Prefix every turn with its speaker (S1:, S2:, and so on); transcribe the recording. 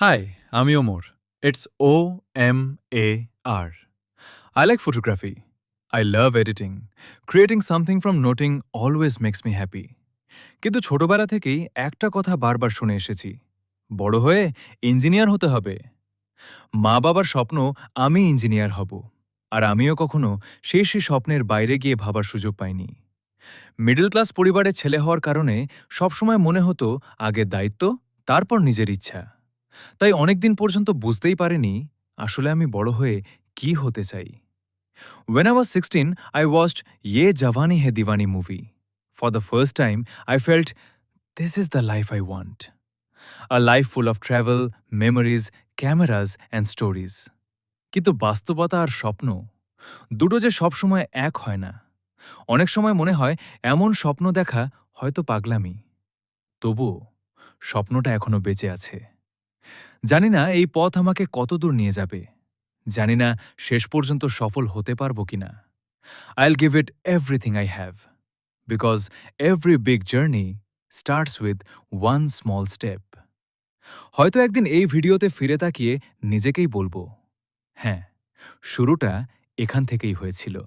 S1: Hi, I'm Omar. It's OMAR. I like photography. I love editing. Creating something from nothing always makes me happy. কিন্তু ছোটবেলা থেকেই একটা কথা বারবার শুনে এসেছি। বড় হয়ে ইঞ্জিনিয়ার হতে হবে। মা-বাবার স্বপ্ন আমি ইঞ্জিনিয়ার হব। আর আমিও কখনো সেই স্বপ্নের বাইরে গিয়ে ভাবার সুযোগ পাইনি। মিডল ক্লাস পরিবারের ছেলে হওয়ার কারণে সবসময় মনে হতো আগে দায়িত্ব, তারপর নিজের ইচ্ছা। তাই অনেকদিন পর্যন্ত বুঝতেই পারিনি আসলে আমি বড় হয়ে কি হতে চাই। When I was 16, I watched Ye Jawani Hai Diwani movie. For the first time, I felt this is the life I want. A life full of travel, memories, cameras and stories. কিন্তু বাস্তবতা আর স্বপ্ন দুটো যে সবসময় এক হয় না। অনেক সময় মনে হয় এমন স্বপ্ন দেখা হয়তো পাগলামি। তবুও স্বপ্নটা এখনো বেঁচে আছে। জানি না এই পথ আমাকে কতদূর নিয়ে যাবে। জানি না শেষ পর্যন্ত সফল হতে পারবো কিনা। I'll give it everything I have. Because every big journey starts with one small step. হয়তো একদিন এই ভিডিওতে ফিরে তাকিয়ে নিজেকেই বলবো, হ্যাঁ, শুরুটা এখান থেকেই হয়েছিল।